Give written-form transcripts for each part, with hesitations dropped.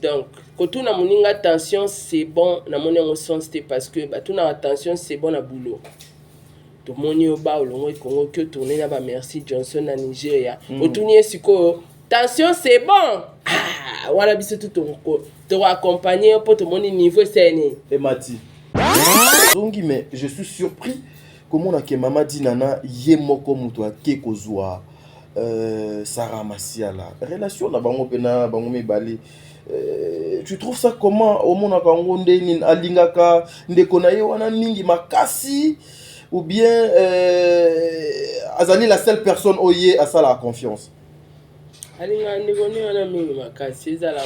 Donc, quand on a mon attention, c'est bon, na mon sens c'était parce que bah tout attention, c'est bon à boulot. Tout mon yo ba olongo Congo que tourner na ba merci Johnson na Nigeria. Otunye siko, attention, c'est bon. Ah, voilà biso tout te accompagner pour tout mon niveau c'est et Mati. Donc mais je suis surpris comment on a que maman dit nana yemoko muto akekozwa Sarah Masiala. Relation na bango pena bango mebale. Tu trouves ça comment au monde Congo ndeni alingaka ndeko na ye wana mingi makasi ou bien azali la seule personne oye à ça la confiance? Alinga ndeko ni wana mingi makasi ezala.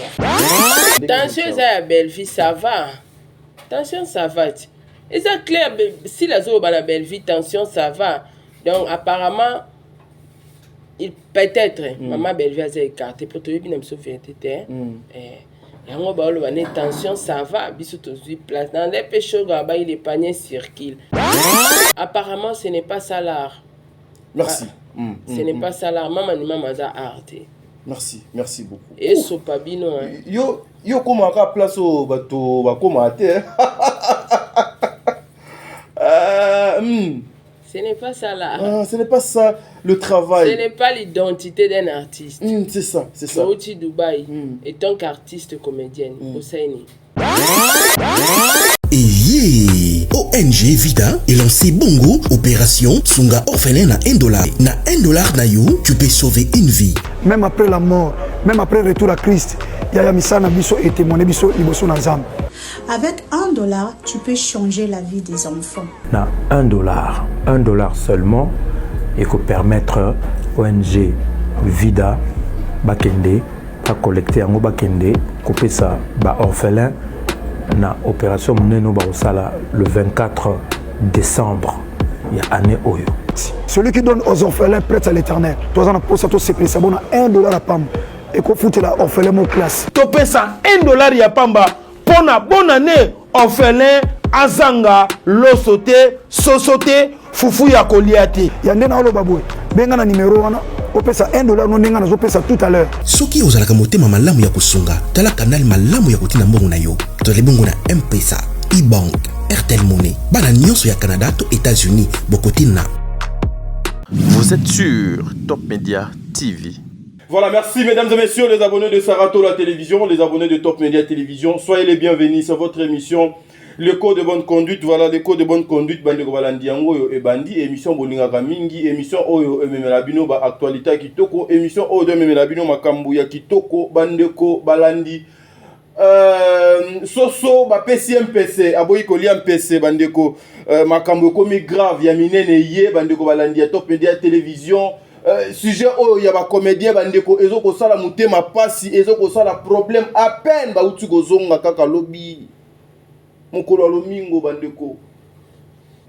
Tension eza ya belle vie ça va. Tension ça va. Et ça clair si la zone la belle vie tension ça va. Donc apparemment il peut-être maman belle vie a écarté pour te dire bien me sauver tête yango ba lo ne tension ça va biso to suis place dans les péchés là-bas il est panier circule. Apparemment ce n'est pas ça l'art. Merci. Ce n'est pas ça l'art maman ni maman za art. Merci beaucoup. Et so pas bino yo comment ka place au bateau ba comment terre. Ce n'est pas ça là. Ah, ce n'est pas ça le travail. Ce n'est pas l'identité d'un artiste. C'est ça, c'est ça. Sauti Dubaï et tant qu'artiste comédienne au Saini. Et ONG Vida est lancé Bongo Opération Sunga Orphelin na $1. Na $1 na yo, tu peux sauver une vie. Même après la mort, même après le retour à Christ, Yaya Misana Biso et témoigné Biso Liboso Nazam. Avec $1, tu peux changer la vie des enfants. Na $1 seulement, et peut permettre ONG Vida Bakende à collecter un Bakende, couper ça, ba orphelin, na opération Mneno Baosala le 24 décembre, il y a année Oyo. Celui qui donne aux orphelins prête à l'éternel. Toi, on a posé tout c'est ça, on a $1 à Pam. Et qu'on fout la orphelin mon classe. Topé ça, $1 ya Pamba. Pour la bonne année, orphelin, azanga, losote, sosote, fufu ya koliate. Yandena olo baboué. Benga na numéro wana. Opesa $1 no nenga na opesa tout à l'heure. Soki ozalaka motema malamu ya kusunga, tala canal malamu ya kotina mbongo na yo. Tozali bongo na M-Pesa, e-Bank, Airtel Money, bana nyonso ya Canada to États-Unis, bokotina. Vous êtes sur Top Media TV. Voilà, merci mesdames et messieurs les abonnés de Sarato la télévision, les abonnés de Top Media Télévision. Soyez les bienvenus sur votre émission Le Code de bonne conduite. Voilà, le Code de bonne conduite. Bande Balandi Yango et Bandi. Émission Bolinga Mingi. Émission Oyo Memelabino ba actualité Kitoko. Émission Oyo de Memelabino Makambuya Kitoko. Bandeko Balandi. Soso ba PCMPC. Aboyi Koliam PC. Bandeko Makambu komi grave. Yaminene Ye. Bandeko Balandi ya Top Media Télévision. Sujet où il y a des comédiens bandeko ezoko sala mutema pasi ezoko sala problème à peine ba uti gozonga kaka lobby mokolo lomingo bandeko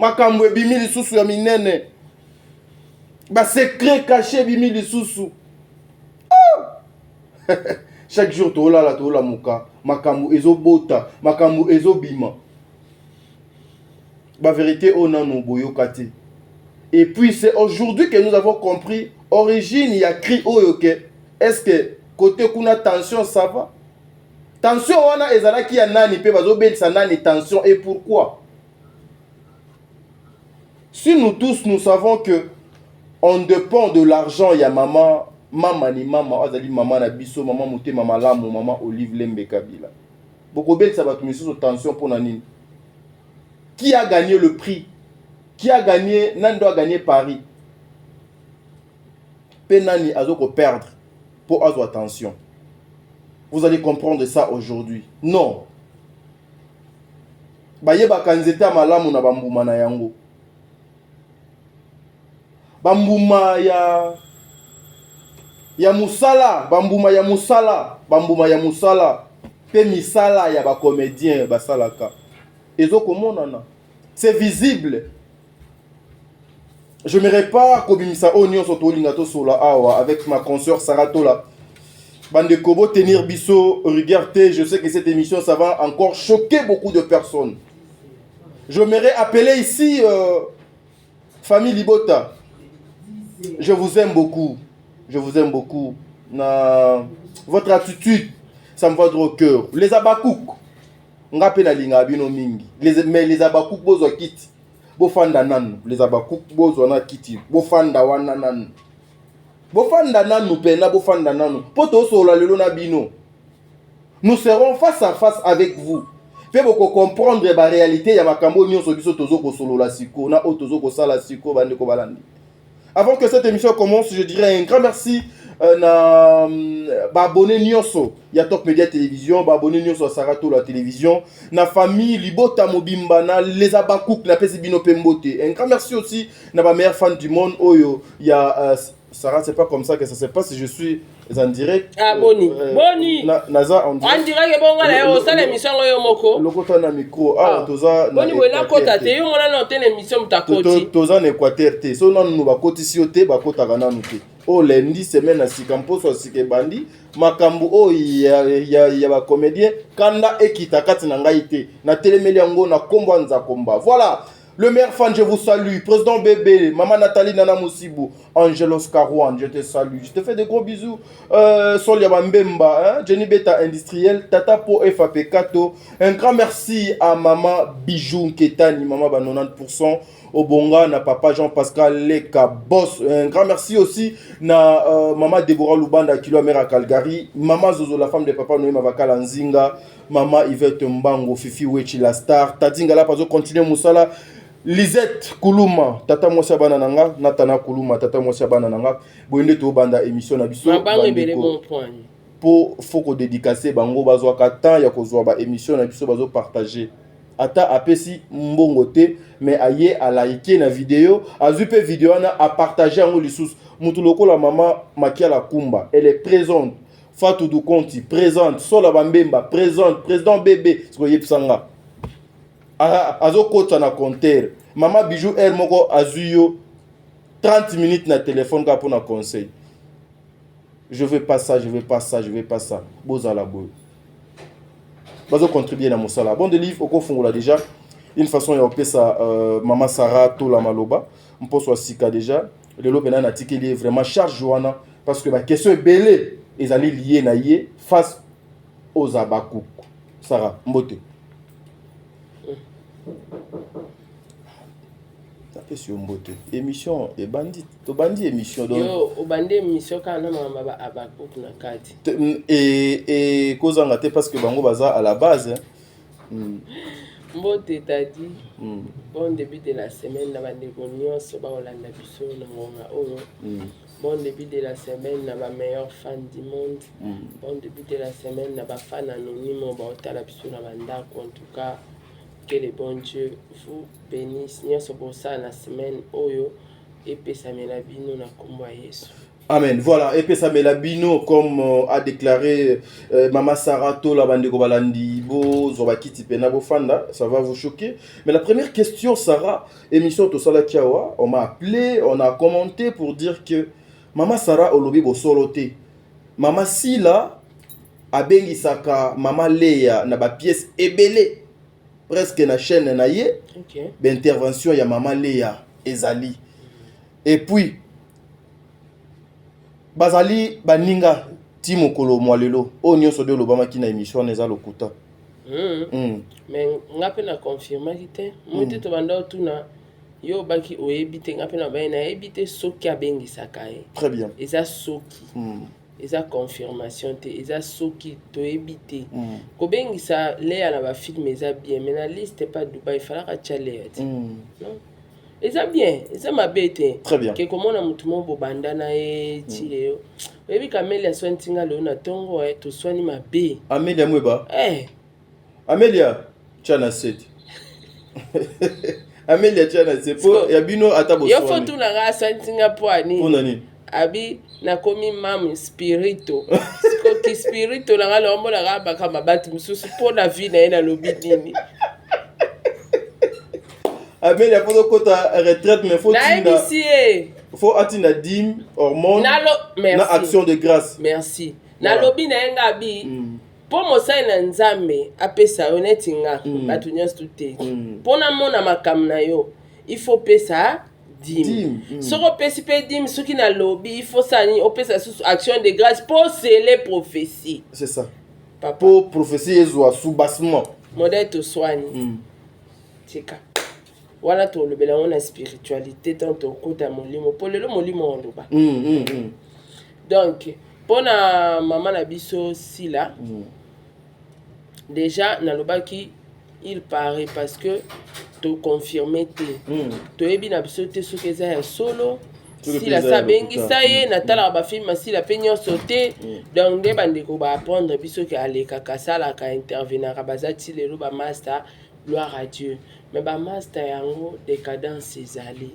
makambo ebimi lisusu ya minene ba secret caché ebimi lisusu chaque jour tola muka makambo ezobota makambo ezobima ba vérité onano boyokate. Et puis c'est aujourd'hui que nous avons compris, origine, il y a cri oyoke. Est-ce que côté kuna tension ça va? Tension on a ezala qui a nani pe bazo bel sa nani tension et pourquoi? Si nous tous nous savons que on dépend de l'argent, il y a maman ni maman azali maman na biso maman muté maman lamu maman Olive Lembe Kabila. Boko bel sa ba tumiso tension pour nani. Qui a gagné le prix? Qui a gagné, Nando a gagné Paris. Penani a donc perdre pour avoir attention. Vous allez comprendre ça aujourd'hui. Non. Bayeba kanzeta malamu na bambuma na yango. Bambuma ya musala, bambuma ya musala, pe misala ya ba comédien basalaka. Ezoko monana. C'est visible. Je ne m'irai pas kobimisa onion soto lingato sola awa avec ma consoeur Saratola. Bande Kobo tenir biso, regardez, je sais que cette émission ça va encore choquer beaucoup de personnes. Je m'aimerais appeler ici famille Libota. Je vous aime beaucoup. Je vous aime beaucoup. Votre attitude, ça me va droit au cœur. Les abakouk, nga pe na linga bino mingi. Mais les abakouk bozo kiti. Bofanda nanu, les abakouk bozo na kiti. Bofanda wana nanu. Bofanda nanu pena bofanda nanu. Poto sola lelo na bino. Nous serons face à face avec vous. Fait beaucoup comprendre la réalité ya makambo nyonso biso tozo ko solo la siko na o tozo ko sala siko bande ko balandi. Avant que cette émission commence, je dirais un grand merci na abonné nyonso ya Top Media Télévision, abonné nyonso Sarato la télévision, na famille Libota Mobimba na les abakouk na pesi bino pembote. Un grand merci aussi na ba meilleur fan du monde oyo ya Sarah, c'est pas comme ça que ça se passe, je suis en direct. Ah Boni. Boni. Naza en direct. En direct bon ngala yo sala émission yo moko. Lokota na micro. Ah toza na. Boni wela kota te yo ngala na tele émission mutakoti. Toza na Équateur te. So non nous ba kotisi yo te ba kota kana nu te. O lundi semaine na sikampo so sike bandi makambu o ya ba comédien kanda ekita kati na ngai te. Na telemeli yango na kombo nza komba. Voilà. Le meilleur fan, je vous salue. Président Bébé, Maman Nathalie Nana Moussibou, Angelos Karouan, je te salue. Je te fais de gros bisous. Solia Bambemba, Jenny Beta Industriel, Tata Po FAP Kato. Un grand merci à Maman Bijou Ketani, Maman ba 90%. Obonga, na Papa Jean-Pascal Leka Boss. Un grand merci aussi na Maman Deborah Lubanda, Kilo Mera Calgary. Maman Zozo, la femme de Papa Noé Mavakala Nzinga. Maman Yvette Mbango, Fifi Wechi la star. Tadinga la Pazo, continue Moussala. Lisette Kuluma, Tata Mosia Banananga, Natana Kuluma, Tata Mosia Banananga, Boende to banda émission na biso. Pour faut qu'on dédicacer bango bazwa katan ya kozwa ba émission na biso bazo partager. Ata apesi mbongo te mais aye a liker na vidéo, azupe vidéo na a partager en lisous. Mutu lokola maman Makia la Kumba, elle est présente. Fatou Dukonti présente, Sola Bambemba présente, président Bébé, ce que yepsanga. Azo kota na compteur. Maman Bijou elle moko azuyo 30 minutes na téléphone pour na conseil. Je veux pas ça, je veux pas ça, je veux pas ça. Bozala boy. Bazo contribuer na mosala. Bon de livre oko fungola déjà. Une façon ya opesa Maman Sarah to la maloba. Mposo asika déjà. Lelo pena na tikeli vraiment charge joana parce que ma question est belé. Ils allaient lier na yé face aux abakouk. Sarah Mbote. Tapez sur Mbote. Émission et bandit. To bandit émission donc. Yo, o bandit émission kana mama ba abakouk na kati. Et cause en gâté parce que bango baza à la base. Mbote t'a dit. Bon début de la semaine na bande nyonso ba olanda biso na ngonga oyo. Bon début de la semaine na ba meilleur fan du monde. Bon début de la semaine na ba fan anonyme ba otala biso na banda en tout cas. Que le bon Dieu vous bénisse. Nyonso bosa na semaine oyo epesa melabino na kombo Yesu. Amen. Voilà, epesa melabino comme a déclaré Maman Sarah to la bande ko balandi bo zobakiti pena bo fanda, ça va vous choquer. Mais la première question Sarah, émission to sala kiawa, on m'a appelé, on a commenté pour dire que Maman Sarah olobi bo soloté. Maman Sila abengi saka Maman Leya na ba pièce ebele. Presque na chaîne na ye d'intervention ya Maman Léa ezali et puis bazali baninga timokolo mwalelo o nyonso de lobama ki na émission neza lokuta mais ngape na confirmer kite monte to banda tuna yo baki oyebite ngape na ba na ebite soki abengisaka très bien eza soki eza confirmation te eza soki to ebite ko bengisa Léa na ba film eza bien mais na liste pas Dubaï fala ka chaler non eza bien eza mabete très bien ke komona mutu mo bobanda na e tile yo ebi Amélia Swantinga lo na tongo to swani mabe Amélia Mweba Amélia chana set Amélia chana set po ya bino atabo yo fotu na ga Swantinga po ani po nani abi na komi mam spirito ki spirito la ngalo mbola ga baka mabati mususu po na vie na ena lobi nini Amélia faut kota retraite mais faut atina dim hormone na action de grâce merci na lobi na nga bi po mosai na nzambe apesa honnête nga batu nyonso tuté po na mona makam na yo il faut pesa dim. Soko pesi pe dim soki na lobby il faut ça ni opesa sous action de grâce pour sceller prophétie. C'est ça. papa pour prophétie ezwa soubassement modèle to soigne tika wana to le bela on spiritualité tant to kota molimo pour le molimo on loba donc pour na maman na biso sila déjà na lobaki il paraît parce que to confirmer to ebi na biso te soki eza ya solo sila sabengisa ye natala bafilme sila mpe nyonso te donc nde bandeko baapprendre biso ke alekaka asalaka intervenaka baza ti lelo bamaster gloire à Dieu mais bamaster yango décadence ezali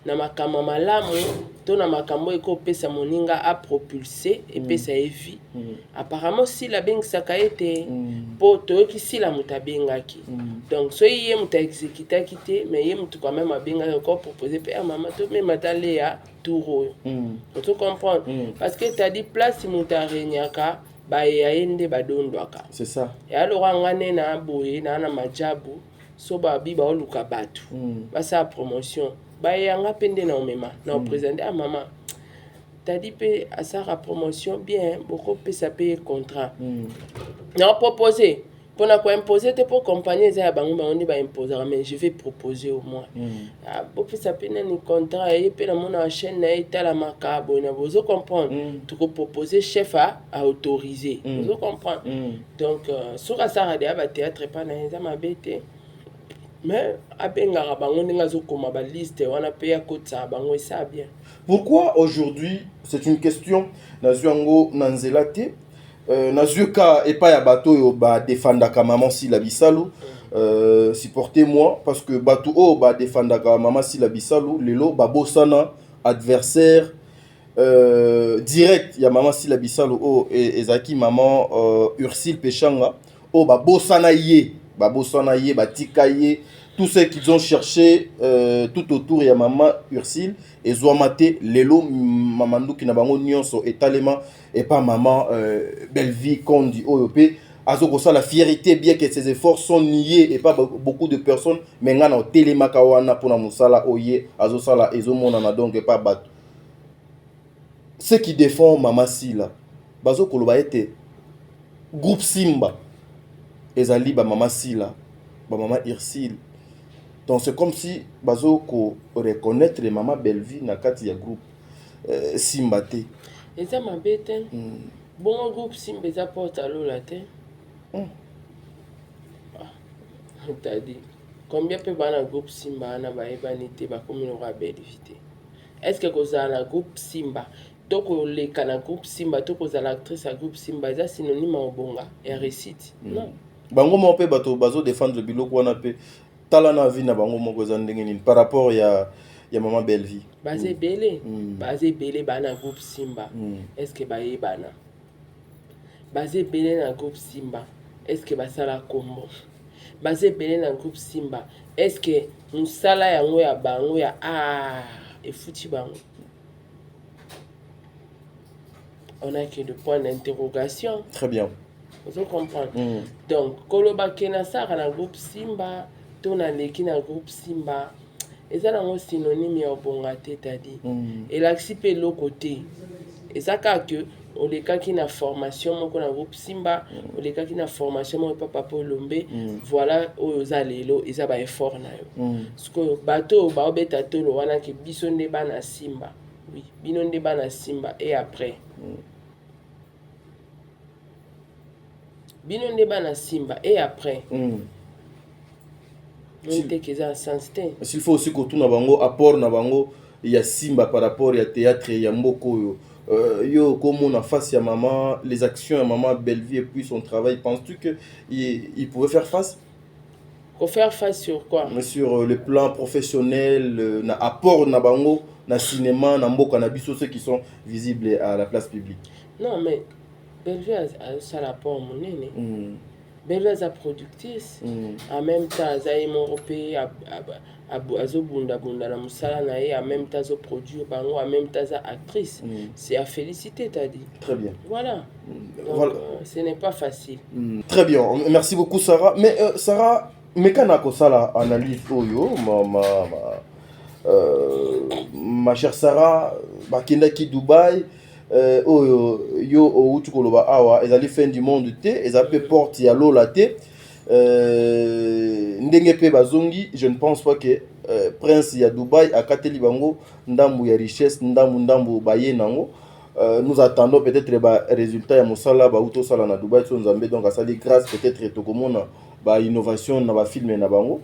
na makambo malamu to na makambo ekopesa moninga apropulse epesa ye vie apparemment sila abengisaka ye te mpo toyoki sila moto abengaki donc soki ye moto aexécutaki te mais ye moto quand même abengaki okopropose mpe mama tomema tale ya tour oyo oto comprendre parce que tadi place moto arenyaka bayeya ye nde badondwaka c'est ça yaloka ngane na boye na majabu so babi baoluka bato basala promotion bayanga mpe nde na omema na opresente mama tadi mpe asala promotion bien bokopesa mpe ye contrat na opropose mpona koimpose te mpo compagnie eza ya bango nde baimposaka mais je vais proposer au moins bopesa mpe nani contrat ye mpe namona ya chaîne na ye etalamaka boye na bozo comprendre tokopropose chef a autorisé bozo comprendre donc soki asalaka deya batéâtre epa na ye eza mabe te mais abengaka bango ndenge azokoma baliste wana mpe akotisaka bango esa bien. Pourquoi aujourd'hui, c'est une question nazwi yango na nzela te nazwi ka epai ya bato oyo badefandaka maman Sila Bisalu supportez-moi parce que bato oyo badefandaka maman Sila Bisalu lelo babosana adversaire direct ya maman Sila Bisalu oyo ezalaki maman Ursile Pechanga oyo babosana ye batika ye tous ceux qu'ils ont cherché tout autour ya maman Ursile ezwamate lelo mamanduki na bango nyonso etalema et pas maman Belle-Vie Kondi oyope azoko ça la fierté bien que ses efforts sont niés et pas beaucoup de personnes mais ngana telema kawana pona musala oye azo sala ezomona na donc pas bato ceux qui défendent maman Sila bazo koloba ete groupe Simba ezali ba maman Sila ba maman Ursile. Donc c'est comme si bazo ko reconnaître les maman Belle-Vie na kati ya groupe Simba te. Eza mabe te. Bon groupe Simba eza porte à l'eau la te. T'as dit combien peut bana groupe Simba na baebani te ba komino ka Belle-Vie te. Est-ce que koza na groupe Simba toko le kana groupe Simba toko za l'actrice à groupe Simba eza synonyme au bonga et récite. Non. Bango mo pe bato bazo défendre biloko wana pe tala na vie na bango moko za ndenge nini par rapport ya maman Belle-Vie. Basé belé bana groupe Simba. Est-ce que baye bana? Basé belé na groupe Simba. Est-ce que basala kombo? Basé belé na groupe Simba. Est-ce que musala yango ya bango ya et fouti bango? On a que de points d'interrogation. Très bien. Vous comprenez? Donc, koloba kenasa na groupe Simba, tona leki na groupe Simba. Et ça, c'est synonyme ya bonga te tadi. Et l'axi pe l'autre côté. Et ça que on les cas qui na formation mon na groupe Simba, on les cas qui na formation mon papa Polombe, voilà aux alelo, et ça va effort na yo. Parce que bateau ba obeta tolo wana ki bisonde bana Simba. Oui, binonde bana Simba et après. Binonde bana Simba et après. S'il faut aussi que tout na bango apport na bango ya Simba par rapport ya théâtre ya mboko yo comme on a face ya maman les actions ya maman Belle-Vie et puis son travail, penses-tu que il pouvait faire face? Pour faire face sur quoi? Mais sur le plan professionnel, na apport na bango na cinéma na mboko na biso ceux qui sont visibles à la place publique. Non mais Belle-Vie a ça rapport mon nene. Belle-Vie est productrice. En même temps, elle est européenne, bunda na musala na ye, en même temps, elle produit, en même temps, elle est actrice. C'est à féliciter, t'as dit. Très bien. Voilà. Donc, voilà. Ce n'est pas facile. Très bien. Merci beaucoup, Sarah. Mais Sarah, mekana ko sala analyse oyo, ma chère Sarah, bakenda ki Dubaï. yo outu koloba awa ezali fin du monde te ezali pe porte ya lola te ndenge pe bazongi je ne pense pas que prince ya Dubaï akateli bango ndambu ya richesse ndambu baye nango. Nous attendons peut-être les résultats ya mosala ba uto sala na Dubaï so nzambe donc asali grâce peut-être tokomona ba innovation na ba film na bango.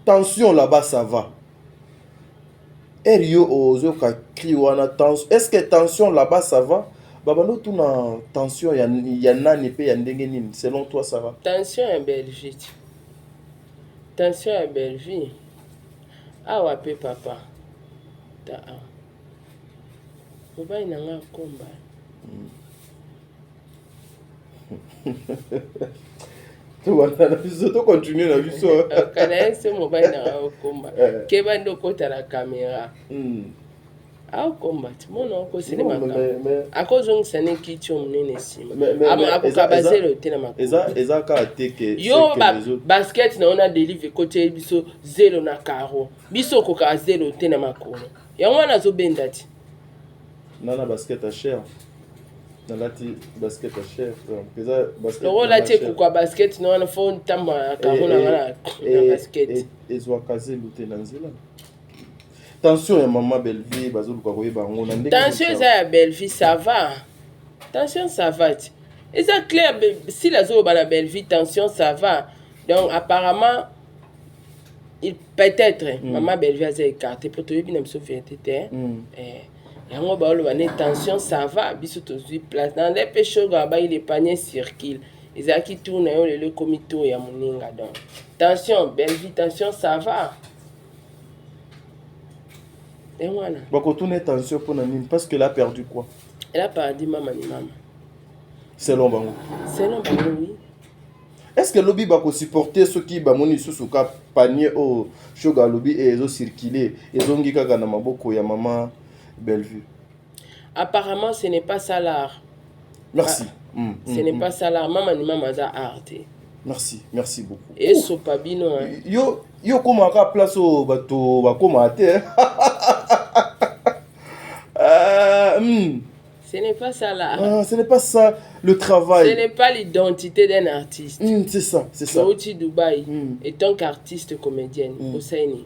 Tension là-bas ça va. Erio ozo ka kriwana tension. Est-ce que tension là-bas ça va? Babano tout na tension ya nani pe ya ndenge nini selon toi ça va? Tension en Belgique. Tension en Belgique. Ah ouais pe papa. Ta ah. Mobile nanga komba. Tu vas continuer la vie ça. Kana c'est mobile nanga komba. Keba ndo kota la caméra. Ah komba timono ko cinéma. Akozo ngisane kicho munene sima. Ama akokabaze le tena makoma. Eza ka teke yo basket na ona deliver côté biso 0 na karo. Biso ko ka 0 tena makoma. Yango na zo bendati. Nana basket à cher. Nalati basket à cher. Pesa basket. Loro la te kwa basket no na phone tamba karo na basket. Ezwa kaze lute na nzela. Tension ya maman Belleville bazulu kwa koyeba ngo na ndenge. Tension za ya Belleville ça va. Tension ça va. Et ça clair si la zo ba la Belleville tension ça va. Donc apparemment il peut-être maman Belleville a écarté pour te bien me sauver tete. Yango ba lo bane tension ça va biso to zui place dans les pécheurs ba il est panier circule. Ezaki tourne yo le comité ya muninga donc. Tension Belleville tension ça va. Et voilà. Bako tourne tension pour Nanine parce qu'elle a perdu quoi? Elle a perdu maman ni maman. Selon bango. Selon bango oui. Est-ce que lobby bako supporter ceux qui ba moni susu ka panier au shoga lobby et ezo circuler ezongi kaka na maboko ya maman Bellevue? Apparemment ce n'est pas ça l'art. Merci. Ce n'est pas ça l'art. Maman ni maman za art. Merci beaucoup. Et so pas bino hein. Yo comment ka place au bateau ba koma te. Ce n'est pas ça là. Ah, ce n'est pas ça le travail. Ce n'est pas l'identité d'un artiste. C'est ça, c'est ça. Sauti Dubaï et tant qu'artiste comédienne au Saini.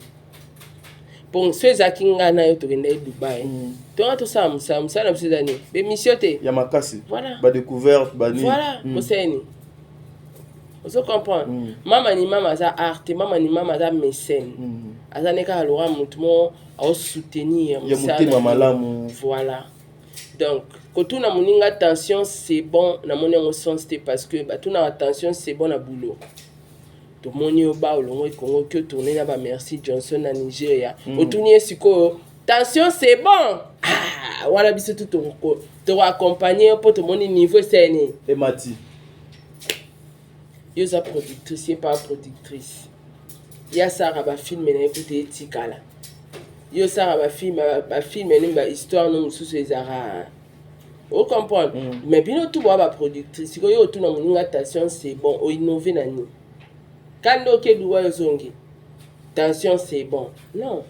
Pour ceux qui ont gagné au Dubaï. Toi tout ça na ces années. Be missioté. Yamakasi. Voilà. Ba découverte ba ni. Voilà, au Saini. Vous comprenez? Maman ni maman za art, maman ni maman za mécène. Azaneka alora mutumo au soutenir ya mutima malamu. Voilà. Donc quand on a mon attention c'est bon na mon sens c'est parce que bah tout na attention c'est bon na boulot. To moni oba olongo Congo que tourner na ba Merci Johnson na Nigeria. Otourner siko tension c'est bon. Ah voilà biso tout te accompagner pour te moni niveau c'est né. Et Mati. Yo za productrice pas productrice. Ya Sarah ba film na écouter tikala. Yo Sarah ba film ni ba histoire no mususu ezara. Vous comprenez? Mais bien tout ba productrice ko yo tout na moninga attention c'est bon o innover na ni. Kando ke duwa yo zongi. Attention c'est bon. Non.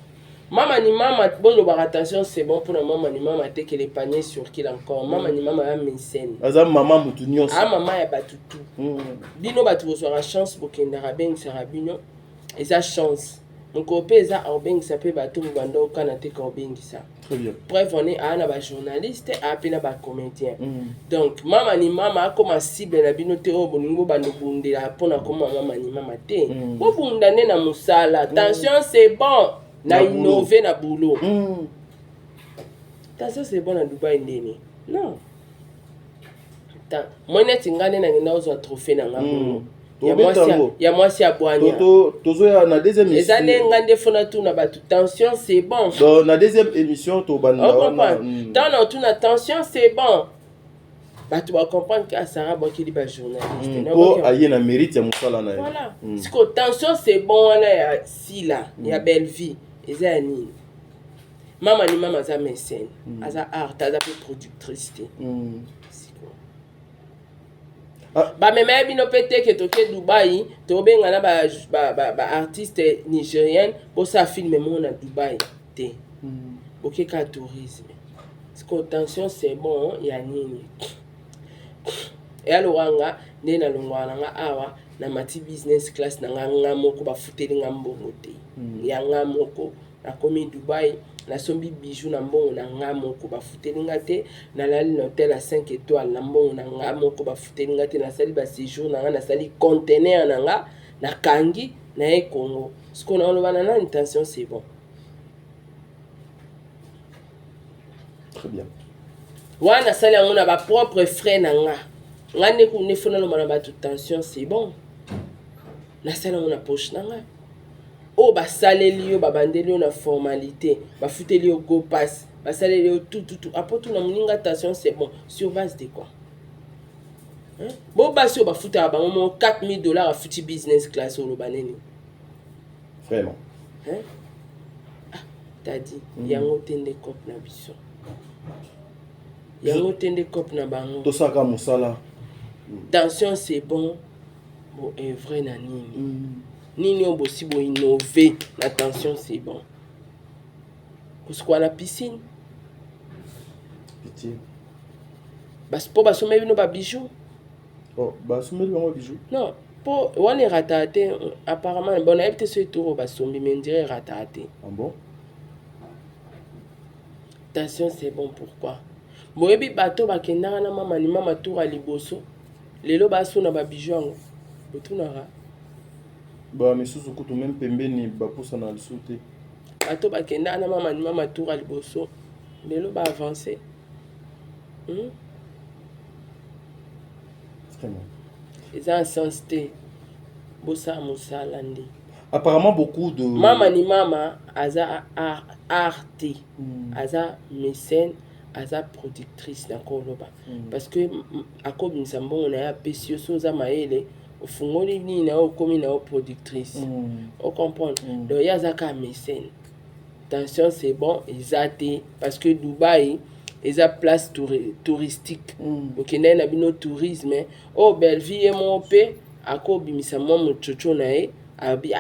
Maman ni maman bon ba attention c'est bon pour la maman ni maman te que les paniers sur qu'il encore. Maman ni maman a mécène. Aza maman mutu nyonso. Ah maman ya batutu. Bino batu reçoit chance pour qu'il n'a ben sarabino. Et ça chance. Mon copain ça en ben ça peut batu banda au Canada ko ben ça. Très bien. Bref on est à ba journaliste à pena ba comédien. Donc maman ni maman comme cible na bino te o boningo bando bundela pona comme maman ni maman te. Bo bundane na musala. Attention c'est bon. Na innover na boulot. Attention c'est bon à Dubaï ndeni. Non. Moi net ngane na ngina ozo trophée na ngamo. Ya mwasi ya bwanya. Tozo ya na deuxième émission. Ezane ngande fona tout na batu tension c'est bon. Donc na deuxième émission to banda. Dans na tout na tension c'est bon. Batu va comprendre que Sarah Bokili ba journaliste. Po aye na mérite ya musala na. Voilà. Parce que tension c'est bon là ya si là, ya belle vie. Ezani. Maman ni maman za mécène. Aza art, aza productrice. Ba meme bino pete ke toke Dubaï, to benga na ba artiste nigérien pour ça filmer mon na Dubaï te. ok ka tourisme parce que tension c'est bon ya nini et aloranga nde na longwana nga awa na mati business class na nga moko bafuteli nga mbongo te ya nga moko na komi Dubai na sombi bijou na mbongo na nga moko bafuteli nga te na lali na hôtel à 5 étoiles na mbongo na nga moko bafuteli nga te na sali ba séjour na nga na sali conteneur na nga na kangi na ye Congo ce qu'on a loba na intention c'est bon. Très bien. Wana sali yango na ba propre frais na nga ngane ko ne fona lo mana ba toute tension c'est bon na sala yango na poche na nga o ba saleli yo ba bandeli yo na formalité ba futeli yo go pass ba saleli yo tout après tout na muninga tension c'est bon sur base de quoi hein bon ba si o ba futa ba mo $4,000 a futi business class o lo baneni Vraiment. hein ah t'as dit yango tende cop na biso yango tende cop na bango to saka musala tension c'est bon bon est vrai na nini nini on bosi bo innover la tension c'est bon parce qu'on a la piscine pitié parce pour basommer no ba bijoux oh basommer no bijoux non pour on est raté apparemment bon a été ce tour basombi mais on dirait raté ah bon tension c'est bon pourquoi boyebi bato bakendaka na mama ni mama tour à liboso lelo baso na ba bijoux yango botunaka ba misusu kutu même pembeni bapusa na lisu te bato bakendaka na mama ni mama tour à liboso lelo ba avancer vraiment eza sens te bosa mosala nde apparemment beaucoup de mama ni mama aza arte aza mécène aza productrice na koloba parce que akobimisa mbongo na ya pesi yo soza mayele ofungoli nini na okomi na productrice o comprendre donc ya aza ka mécène attention c'est bon ezate parce que Dubaï eza place touristique okende na bino tourisme o Belleville mo pe akobimisa mwa muchocho na ye abi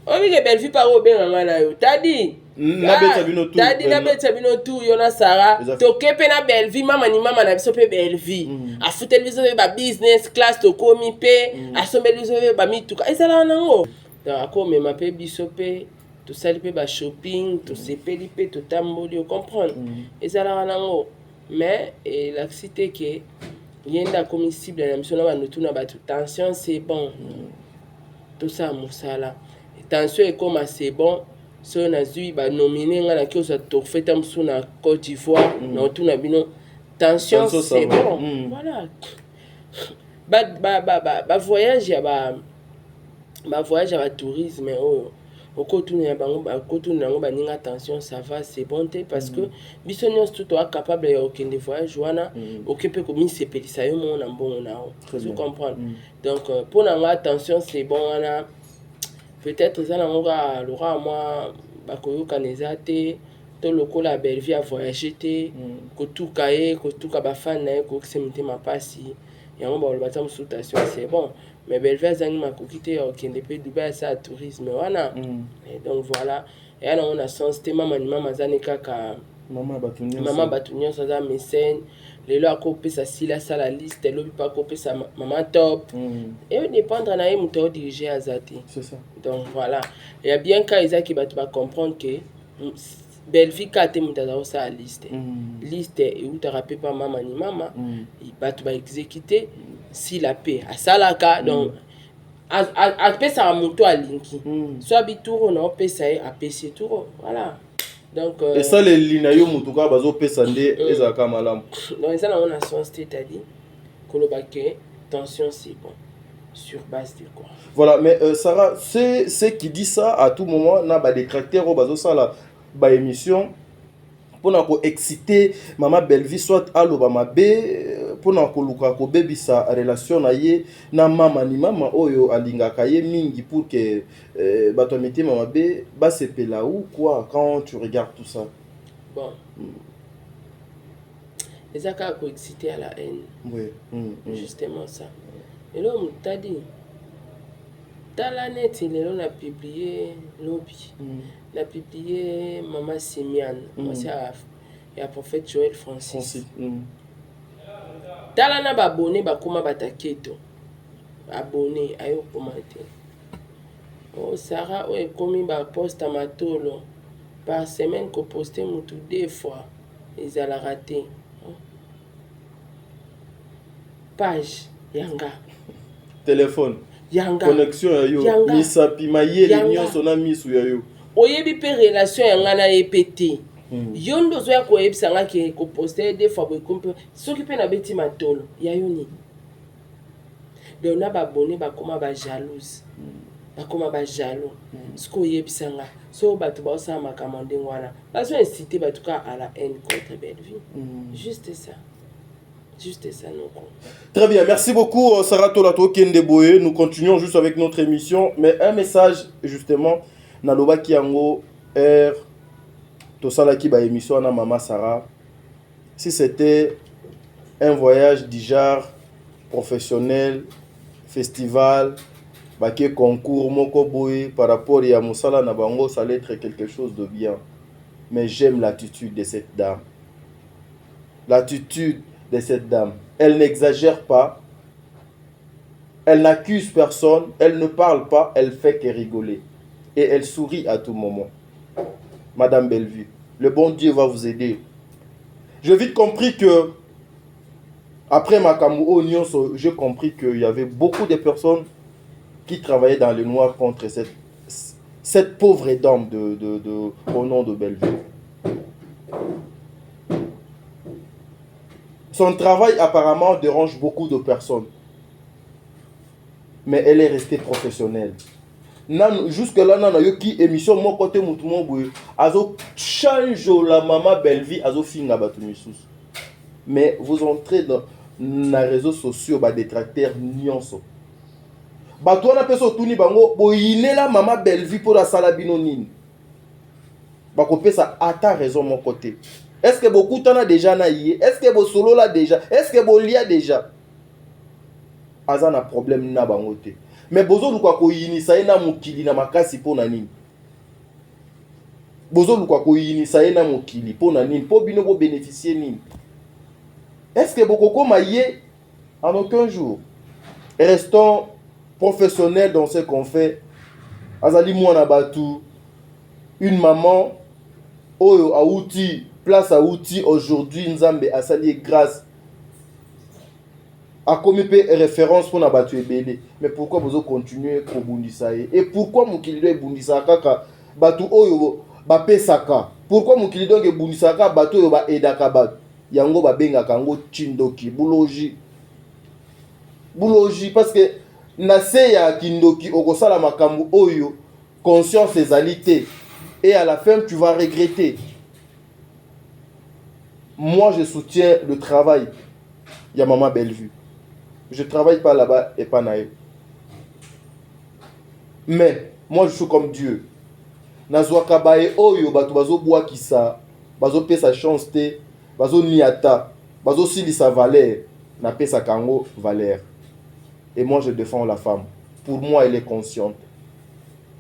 obike Belleville pa obenga ngana yo tadi na betsa bino tour yo na Sara tokepe na Belleville mama ni mama na biso pe Belleville afuteli biso ba business class to komi pe asombeli biso ba mituka ezala nango donc akomema pe biso pe to sali pe ba shopping to sepeli pe to tamboli o comprendre ezala nango mais la cité que yenda comme cible na biso na ba nutuna ba tension c'est bon tout ça musala tension et comme c'est bon so na zui ba nominé nga na kiosa to feta msu na Côte d'Ivoire na tuna bino tension c'est bon voilà ba voyage ya ba voyage ya ba tourisme au côté na bango ba côté na ngo ba ninga tension ça va c'est bon parce que biso nyos tout est capable ya okende voyage wana okepe ko mi sepelisa yo mo na mbongo na o tu comprends donc pour na nga tension c'est bon wana peut-être ça na nga lora moi ba koyoka nezate to lokola Belleville a voyager te ko tuka ye ko tuka ba fan na ko ksemite mapasi yango ba lobata musutation c'est bon mais Belleville zangi makoki te okende pe Dubai ça tourisme wana et donc voilà et alors on a sens te mama ni mama zane kaka mama batunyo ça za mécène lelo akopesa sila sala liste lobi pa kopesa mama top et dépendre na ye muto diriger azati c'est ça donc voilà il y a bien cas ils qui va comprendre que Belleville kate mutaza osa liste liste et ou tarape pa mama ni mama batu ba exécuter si la paix à salaka donc a pesa moto a linki soit bituro na pesa a pesa tour voilà donc et ça les linayo mutuka bazo pesa nde ezaka malamu donc ça on a son c'est-à-dire kolobake tension c'est bon sur base de quoi voilà mais Sarah c'est qui dit ça à tout moment na ba détracteur au bazo sala ba émission pour na ko exciter mama Belleville soit aloba mabe pour na ko luka ko bebisa relation na ye na mama ni mama oyo alingaka ye mingi pour que bato meti mama be ba sepela ou quoi quand tu regardes tout ça bon les aka ko exciter à la haine oui justement ça et là on t'a dit tala neti lelo na publié lobby. Na publié Maman Simiane. C'est ya prophète Joël Francis. Tala na ba abonné ba koma bataketo. Abonné ayo commenter. Oh Sarah o ekomi ba poste matolo par semaine ko poster mutu 2 fois. Ils allaient rater. Page yanga. Téléphone. Yanga. Connexion yo. Yanga. Misapi mayele nyonso na misu ya yo. Oyebi pe relation yanga na EPT. Yondo zo ya ko ebisanga ke ko poster 2 fois bo kompe. Soki pe na beti matolo ya yoni. Donc na ba abonné ba koma ba jalouse. Ba koma ba jaloux. Sko yebisanga. So batu ba sa makamande ngwana. Ba so inciter batu ka à la haine contre Bellevue. Juste ça. Juste ça, non. Très bien, merci beaucoup Sarah Tolato Kendeboye. Nous continuons juste avec notre émission. Mais un message justement, Naloba Kiango, R, Tosala Kiba émission na Maman Sarah. Si c'était un voyage d'Ijar professionnel, festival, baké concours, moko boye, par rapport à Moussala Nabango, ça allait être quelque chose de bien. Mais j'aime l'attitude de cette dame. L'attitude de cette dame. Elle n'exagère pas, elle n'accuse personne, elle ne parle pas, elle fait que rigoler. Et elle sourit à tout moment. Madame Bellevue, le bon Dieu va vous aider. J'ai vite compris que, après Makamou Oignon, j'ai compris qu'il y avait beaucoup de personnes qui travaillaient dans le noir contre cette pauvre dame au nom de Bellevue. Son travail apparemment dérange beaucoup de personnes. Mais elle est restée professionnelle. Jusque-là, il y a une émission, mon côté, azo change la maman Bellevue, azo finga batumisus. Mais vous entrez dans les réseaux sociaux, bah détracteurs nyonso. Bah toi na peso tuni bango, boyine la maman Bellevue pour la salabino nini. Bah kopé ça à ta raison mon côté. Est-ce que beaucoup t'en a déjà naïe? Est-ce que vous solo là déjà? Est-ce que vous lia déjà? Azan a problème na bangote. Mais bozo lukwa ko yinisa na mukili na makasi po na nini? Bozo lukwa ko yinisa na mukili po na nini? Po bino bo bénéficier nini? Est-ce que beaucoup maïe en aucun jour? Restons professionnels dans ce qu'on fait. Azali mwana batu, une maman oyo a outil place à outils aujourd'hui, Nzambe a sali grâce a commis référence pour n'abattre ebele. Mais pourquoi vous continuez à bundisa et pourquoi mukilido e bundisa kaka batu oyo ba pesaka? Pourquoi mukilido e bundisa kaka batu oyo ba edaka batu? Yango ba benga kango chindoki buloji. Buloji parce que na se ya kindoki okosala makambu oyo conscience ezalité et à la fin tu vas regretter. Moi, je soutiens le travail. Il y a Maman Bellevue. Je ne travaille pas là-bas et pas naïf. Mais, moi, je suis comme Dieu. Nazwaka bae oyo batu bazo boa kisa, bazo pesa chance te, bazo niata, bazo sili sa valeur, na pesa kango valeur. Et moi, je défends la femme. Pour moi, elle est consciente.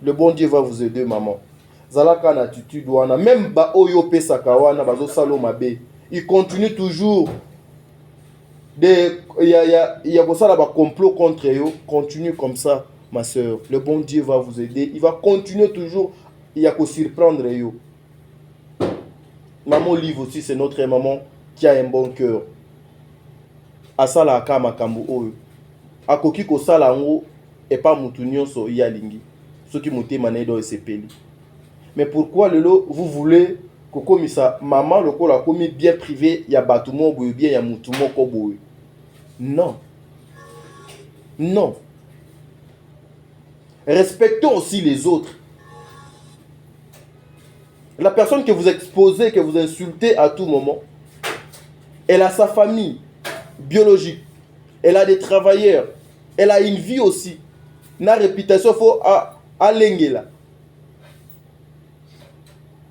Le bon Dieu va vous aider, maman. Zalaka na attitude wana, même ba oyo pesa kawana bazo salo mabe. Il continue toujours il y a un complot contre eux. Continue comme ça, ma soeur. Le bon Dieu va vous aider. Il va continuer toujours. Il y a qu'à surprendre eux. Maman Livre aussi, c'est notre maman qui a un bon cœur. Asala akama kambu oyo. Akoki ko sala ngo et pas mutunyo so yalingi. Ce qui muté manedo et sepeli. Mais pourquoi lelo vous voulez comme ça, maman, le col a commis bien privé, il y a bâtiment, bien, il y a moutumo, koboui. Non. Non. Respectons aussi les autres. La personne que vous exposez, que vous insultez à tout moment, elle a sa famille biologique. Elle a des travailleurs. Elle a une vie aussi. Na réputation, il faut aller là.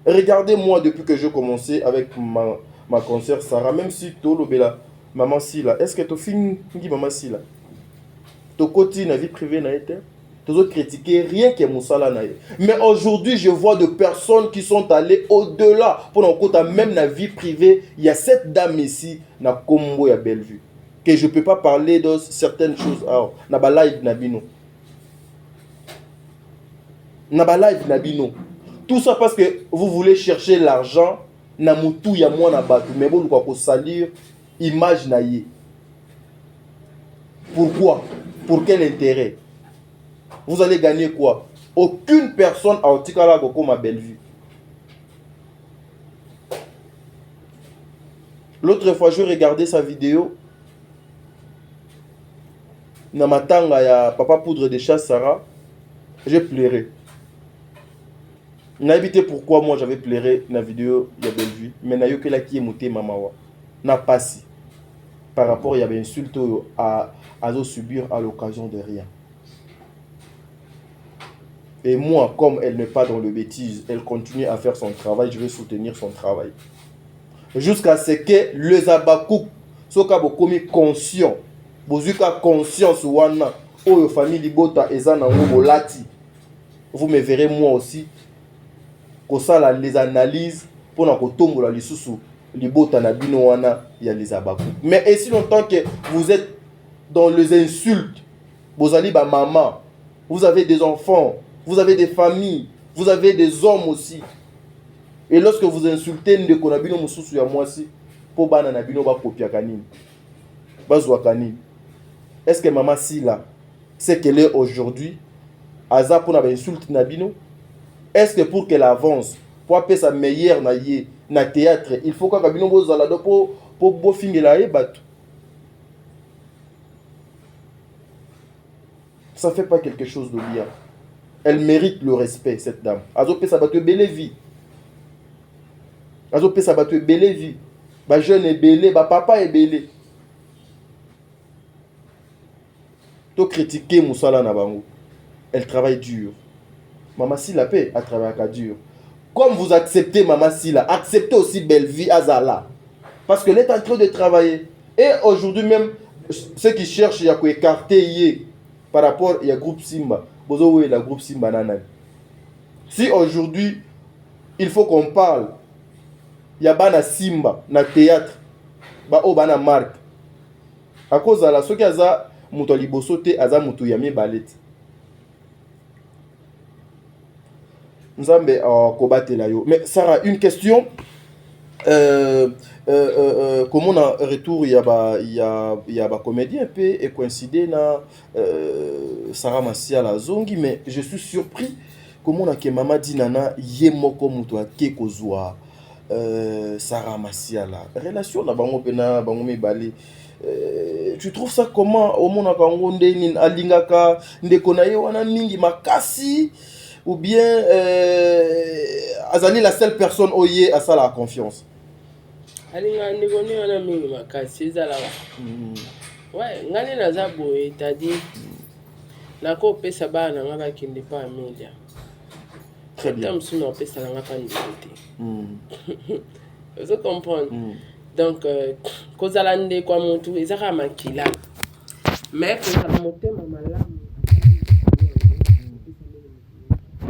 Regardez-moi depuis que j'ai commencé avec ma consoeur Sarah, même si Tolo Bela, maman Sila, est-ce que tu finis maman Sila? Tu côté na vie privée na été? Toujours critiquer rien que Moussala na ye. Mais aujourd'hui, je vois de personnes qui sont allées au-delà. Pour qu'on même la vie privée, il y a cette dame ici, na Kombo ya Bellevue, que je peux pas parler de certaines choses. Alors, na ba live na bino. Na ba live na bino. Tout ça parce que vous voulez chercher l'argent, na mutu ya moi na batu, mais bon quoi pour salir image na ye. Pourquoi? Pour quel intérêt? Vous allez gagner quoi? Aucune personne a Otikala Goko ma Bellevue. L'autre fois, je regardais sa vidéo. Namatanga ya Papa Poudre de Chasse Sarah. J'ai pleuré. N'a évité pourquoi moi j'avais pleuré dans la vidéo de Bellevue. Mais n'a eu que la qui est montée mamawa. N'a pas si. Par rapport, il y avait insulte à subir à l'occasion de rien. Et moi, comme elle n'est pas dans le bêtise, elle continue à faire son travail, je vais soutenir son travail. Jusqu'à ce que les abakouk soient conscients. Bozuka conscience wana oyo famille libota ezana ngo lati. Vous me verrez moi aussi ko sala les analyses pour na ko tombola lisusu libota na bino wana ya les abakouk. Mais et si longtemps que vous êtes dans les insultes, vous allez ba maman, vous avez des enfants, vous avez des familles, vous avez des hommes aussi. Et lorsque vous insultez ne konabino mususu ya mwasi, po bana na bino ba kopia kanini. Bazwa kanini. Est-ce que maman si là, c'est qu'elle est aujourd'hui, aza pour na insulte na bino? Est-ce que pour qu'elle avance, pour appeler sa meilleure na ye, na théâtre, il faut que bino bozala do pour bo fingela e batu. Ça fait pas quelque chose de bien. Elle mérite le respect, cette dame. Azope sa batu belle vie. Azope sa batu belle vie. Ba jeune est belé, ba papa est belé. To critiquer Moussala na bango. Elle travaille dur. Maman Sila paix, elle travaille dur. Comme vous acceptez Maman Sila, acceptez aussi Bellevue Azala. Parce qu'elle est en train de travailler. Et aujourd'hui même, ceux qui cherchent à écarter par rapport au groupe Simba. Bozo le groupe Simba Nanan. Si aujourd'hui, il faut qu'on parle, il y a bana Simba, na théâtre, ba o bana marque. À cause de la, ce qui a muto libosote, aza muto yami balet. Nous avons combattu là. Mais Sarah, une question. Comment on a retour, il y a ba comédien peu et coïncidé na Sarah Massia la zongi, mais je suis surpris comment on a que maman dit nana yemoko muto ake kozwa Sarah Massia la relation na bango pena bango me balé. Tu trouves ça comment au monde kango ndeni alingaka ndeko na ye wana mingi makasi ou bien azali la seule personne oye à ça la confiance? Alinga ndeko ni wana mingi makasi ezala ouais ngani naza boye c'est-à-dire nako pesa bana ngaka kinde pa Amelia. Très bien. Tam suna pesa ngaka ndikote. Vous comprenez? Donc kozala ndeko muntu ezaka makila. Mais kozala motema malamu.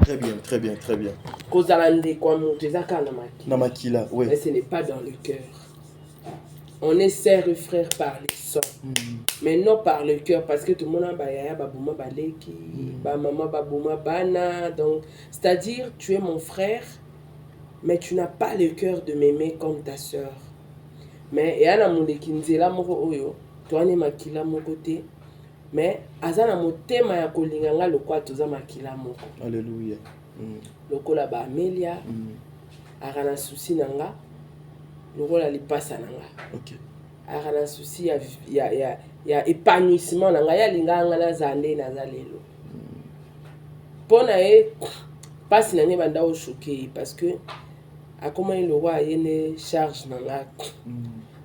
Très bien, très bien, très bien. Kozalande kwa muntu ezaka na makila, oui. Mais ce n'est pas dans le cœur. On est sœurs et frères par les sangs, mais non par le cœur, parce que tout le monde a bayaya babouma baleki, ba maman babouma bana. Donc, c'est-à-dire, tu es mon frère, mais tu n'as pas le cœur de m'aimer comme ta sœur. Mais et ana mondeki nzela moko oyo, toi ne makila mon côté. Mais azana motema ya kolinganga lokwa toza makila moko. Alléluia. Lokola ba Amelia, arana souci nanga, lokola lipasa nanga. OK. Arana souci ya épanouissement nanga ya linganga na zande na zalelo. Pona e passe nanga banda o choqué parce que a comment le roi yene charge nanga.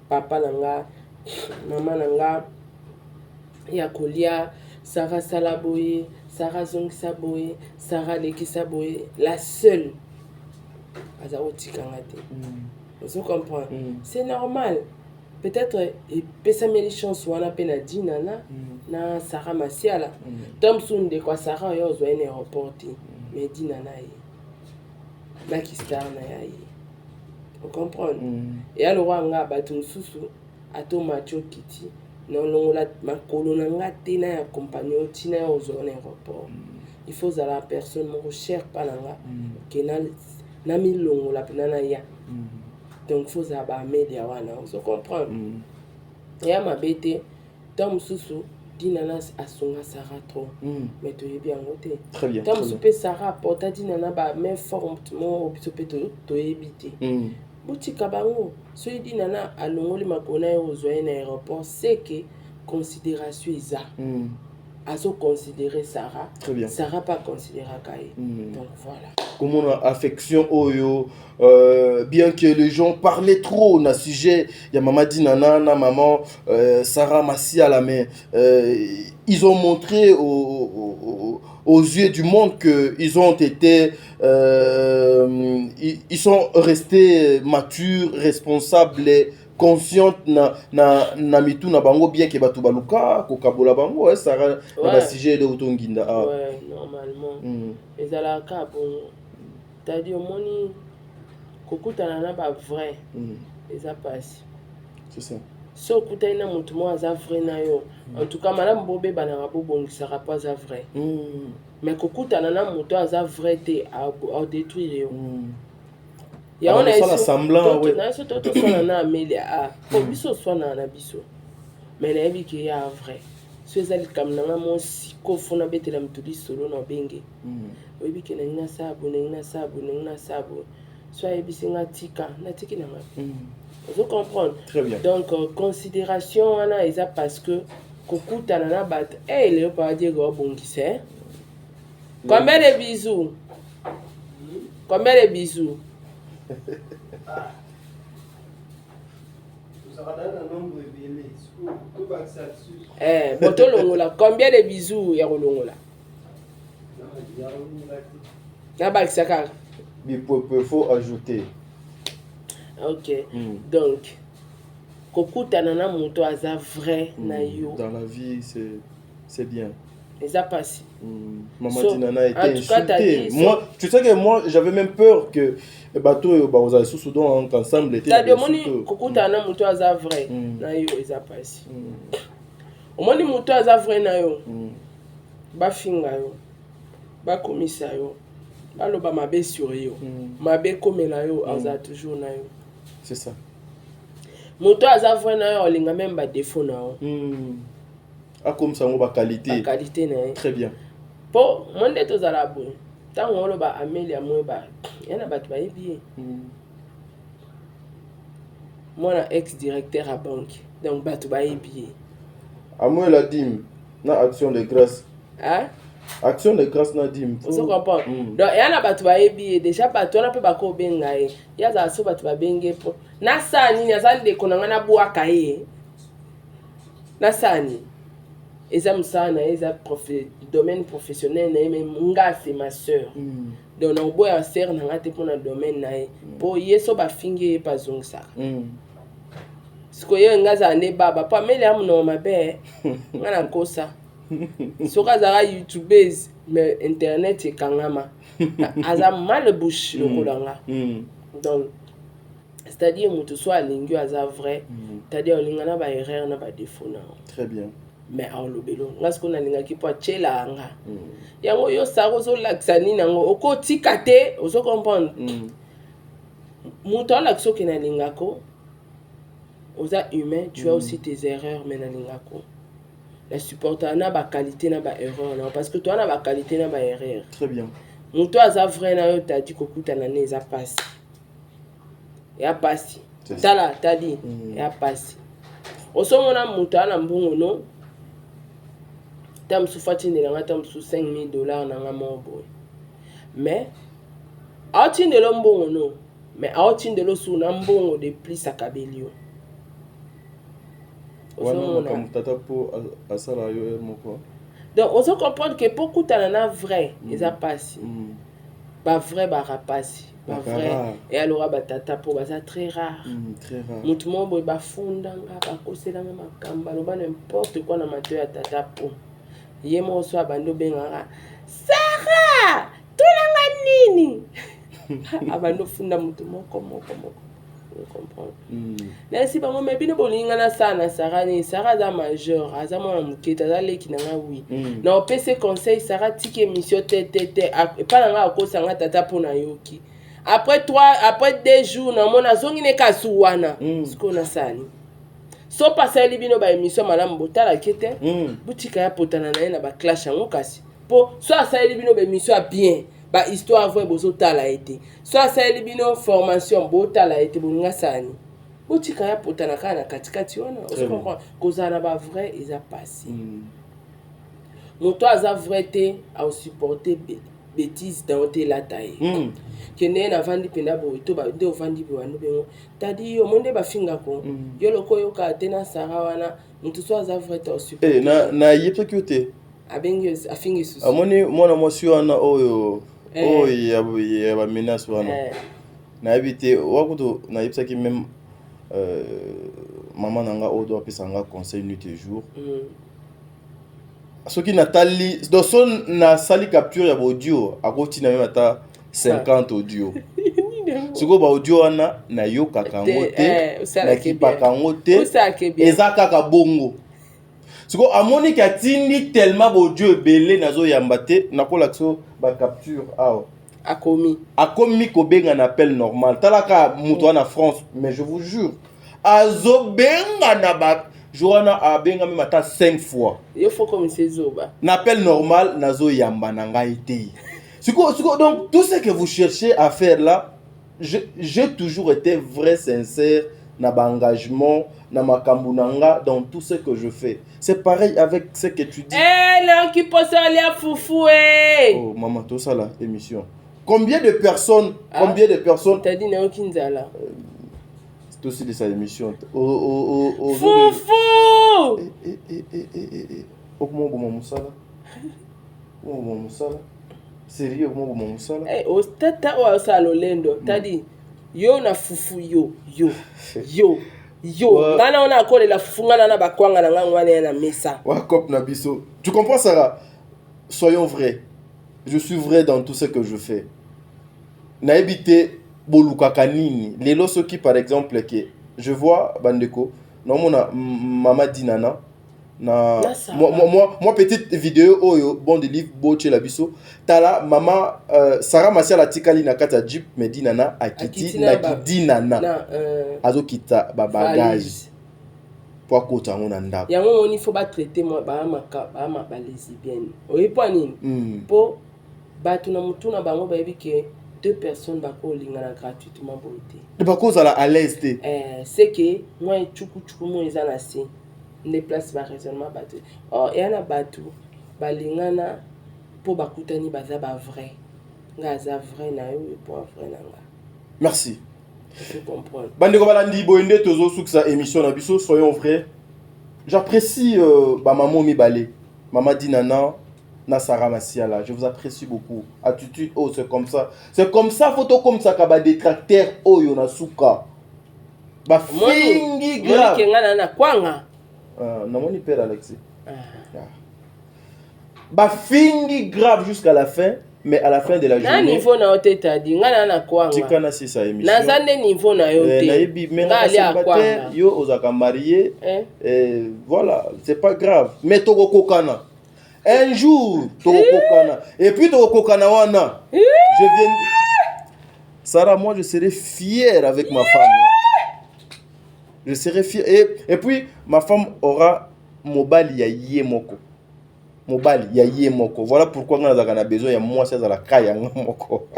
Papa nanga, maman nanga ya kolia, Sarah Salaboye, Sarah Zong Saboye, Sarah Leki Saboye, la seule. Vous comprenez? C'est normal. peut-être epesami les chance wana pe na dinana na Sarah Masiala Thompson de kwa Sarah yo zo ene reporter mais dinana yi na kistar na yi on comprend et alors nga batu susu ato macho kiti non longola makolo na ngate na ya compagnon tina yo zo ene report il faut za la personne mo cher palanga kenal na milongola penana ya donc faut ça ba media wana on comprend ya mabete tom susu dinana asunga Sarah trop mais to yebi angote très bien tom supe Sarah porta dinana ba mais fortement obisope to yebite butika bango so dinana alongoli makona yo zoye na aéroport c'est que considération isa aso considérer Sarah Sarah pas considérer Kaye donc voilà comment on a affection oyo bien que les gens parlaient trop na sujet ya maman Dinana na maman Sarah Masiala mais ils ont montré aux yeux du monde que ils ont été ils sont restés matures, responsables, conscientes na mitu na bango bien que batu baluka ko kabola bango Sarah na ba sujet de utonginda ouais normalement ezalaka bon c'est-à-dire moni kokutana na ba vrai eza passe c'est ça so kutana mutu mo aza vrai na yo en tout cas madame bobe bana babongisa pas za vrai mais kokutana na mutu aza vrai te a détruire yo ya on a semblant ouais na so to sona na amelia pour biso sona na biso mais na yebi ki ya vrai so ezali kam na mo siko fona betela mutuli solo na benge oyebi ke na sabu na sabu so yebi singa tika na tiki na mapi vous comprenez très bien donc considération wana eza parce que kokutana na bat le pas dire go bongise combien de bisous botolongola combien de bisous ya kolongola na bakisa kaka il faut ajouter ok donc kokutana na moto aza vrai na yo dans la vie c'est bien eza passé maman Dinana a été insultée moi tu sais que moi j'avais même peur que bateau baoza sous donc ensemble était la demoni kokutana na moto aza vrai na yo eza passé omoni moto aza vrai na yo bafinga yo bakomisa yo baloba mabe sur yo mabe komela yo aza toujours na yo c'est ça moto aza vrai na yo olinga même ba défaut na yo comme ça on ba qualité na très bien po monde tozala bon tant on loba Amélia Mweba yana batu ba yebi moi ex directeur à banque donc batu ba yebi moi la dîme na action de grâce action de grâce na dîme vous comprenez donc yana batu ba yebi déjà batu na pe ba ko benga ya za so batu ba benge po na sani na za ndeko na ngana buaka na sani eza msana eza domaine professionnel na même nga c'est ma sœur donc na boya sœur na ngate pour na domaine na po yeso ba fingi pa zongsa siko ye ngaza ne baba pa mele amno mabe ngana kosa soka za YouTubers mais internet e kangama aza mal bouche lokolanga donc c'est-à-dire mutu soit lingui aza vrai c'est-à-dire lingana ba erreur na ba défaut na très bien mais en lobelo ngasko na linga ki po chela anga yango yo sako zo laksani nango oko tikate ozo comprendre mutu lakso ke na linga ko oza humain tu as aussi tes erreurs mais na linga ko la supporter na ba qualité na ba erreur na parce que toi na ba qualité na ba erreur très bien mutu aza vrai na yo tadi kokuta na neza passe ya passe tala tadi ya passe osomona mutu ana mbungo no tam su fatine na tam su $5,000 na ngamo boy mais autine de lombongo no mais autine de lo su na mbongo de plus akabelio wana tata po asala yo moko donc on comprendre que pour kutana na vrai eza passé ba vrai ba rapace ba vrai et alors ba tata po baza très rare. Très rare. Mutu mo boy ba funda nga ba kosela nga makamba lo ba n'importe quoi na mato ya tata po. Ye mo so abando benga Sarah tulanga nini abando funda mutu moko vous comprenez. Là si bango me bino bolingana sana Sarah ni Sarah za major aza mwana muketa za leki na nga oui na opese conseil Sarah tiki émission tete pas na nga akosanga tata po na yoki après 2 jours na mona zongi ne kasuwana siko na sani so passer libino ba émission malamu botala kete butika ya potana na na ba clash yango kasi po so asali libino ba émission a bien ba histoire vrai bozo tala été so asali libino formation botala été boninga sani butika ya potana kana katikati wana osoko kozana ba vrai eza passé moto aza vrai te a supporter bêtise dans tes la taille kene na vandi penda bo to ba de vandi bo anu bengo tadi yo monde ba finga ko yo loko yo ka tena Sarah wana mutu so aza vrai te aussi na yepto kyote abengi afingi susu amoni mwana mosi wana oyo ya ba menace wana na habité wakuto na yepsa ki même maman nanga odo apesa nga conseil nuit et jour soki natali do son na sali capture ya audio akoti na même ata 50 audio siko ba audio wana na yoka kango te na kipa kango te eza kaka bongo siko amoni ka tindi tellement ba audio belé nazo yamba te na kolakso ba capture awa akomi ko benga na appel normal talaka muto na France mais je vous jure azo benga na ba Joana a benga même ata 5 fois. Il faut comme c'est zoba. N'appel normal nazo yamba nanga été. Donc tout ce que vous cherchez à faire là, j'ai toujours été vrai sincère na ba engagement na makambu nanga dans tout ce que je fais. C'est pareil avec ce que tu dis. Là qui passe aller à foufou Oh maman tout ça là émission. Combien de personnes t'as dit na okinzala. C'est aussi de sa émission. Foufou! Sérieux, comment vous m'en au tata ou au salolendo, t'as dit, yo na fufu yo. Nana on a collé la funga na bakwanga na ngwana na mesa. Wa kop na biso. Tu comprends Sarah? Soyons vrais. Je suis vrai dans tout ce que je fais. Na habité boluka kanini lelo soki par exemple que je vois bandeko non mona mama dinana na moi petite vidéo oyo bon de livre boche la biso tala mama Sarah Masia la tikali na kata jeep mais dinana akiti na dinana azo kita ba bagage pour kota ngona ndako yango on il faut pas traiter moi ba lesbienne oyepa nini po batu na mutuna bango ba ebike 2 personnes bako lingana gratuitement bonté. De bako za à l'aise té. C'est que moi chuku mo ezana si ne place ba raisonnement batu. Oh et ana batu ba lingana po bakutani baza ba vrai. Nga za vrai na yo pour vrai nanga. Merci. Je comprends. Bande ko balandi boende tozo suksa émission na biso soyons vrais. J'apprécie ba maman mi balé. Maman dinana na Sarah Masia là, je vous apprécie beaucoup. Attitude, oh c'est comme ça. C'est comme ça, photo comme ça, kaba détracteur, oh yona suka. Ba fingi grave. Na kwanga. Na moni père Alexis. Ba fingi grave jusqu'à la fin, mais à la fin de la journée. Na niveau na oteta di ngana na kwanga. Tikana si sa émission. Na zande niveau na yote. Na yebi menga célibataire, yo ozaka marié. Voilà, c'est pas grave. Mais toko kokana. Un jour, Tokokana. Et puis Tokokana wana. Je viens. Sarah, moi je serai fier avec ma femme. Je serai fier. Et puis ma femme aura mobali ya yemoko. Mobali ya yemoko. Voilà pourquoi on a besoin de moi c'est à la kaya moko.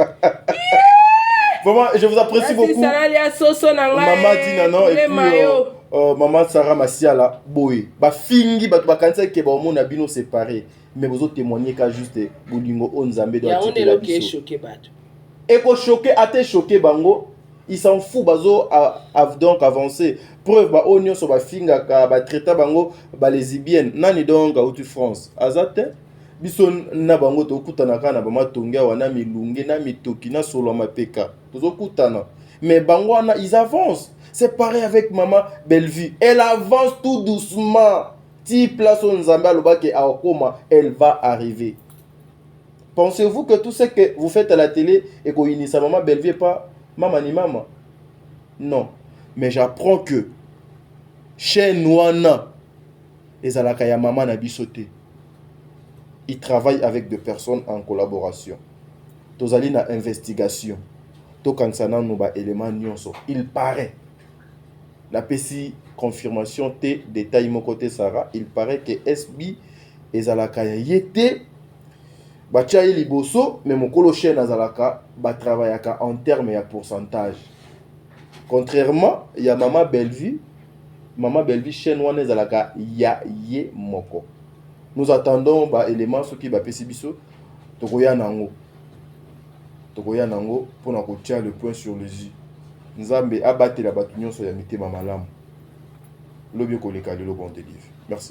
Vraiment, je vous apprécie beaucoup. Maman Dina non et puis maman Sarah Masia là boy. Ba fingi ba kanisa ke ba mona bino séparé. Mais vous autres témoignez qu'à juste bolingo onzambe do atiki la biso. Choqué bato. Eko choqué até choqué bango, il s'en fout bazo donc avancer. Preuve ba onyo so ba finga ka ba traiter bango ba lesbienne. Nani donc out France. Azate biso na bango tokutana kaka na bamatonge awa na milunge na mitoki na solo ya mapeka tozokutana mais bango wana ils avancent. C'est pareil avec maman Bellevue, elle avance tout doucement. Si place au Nzambe alobaki aokoma, elle va arriver. Pensez-vous que tout ce que vous faites à la télé et qu'on initie sa maman Bellevue pas maman ni maman? Non, mais j'apprends que chez Nouana et Zalakaya maman na bisoté. Ils travaillent avec des personnes en collaboration. Tozali na investigation. To kansana no ba élément nyonso. Il paraît. La PC confirmation T détail mon côté Sarah, il paraît que SB et Zalaka yete ba tchayi liboso mais mon kolo chen Zalaka ba travaillaka en termes ya pourcentage. Contrairement, il y a maman Bellevue chaîne wana Zalaka ya ye moko. Nous attendons ba éléments ce qui va PC biso tokoya nango pour na kotia le point sur les i. Nzambe abatela batu nyonso ya mitema malamu. Lobio koleka lelo bon délivre. Merci.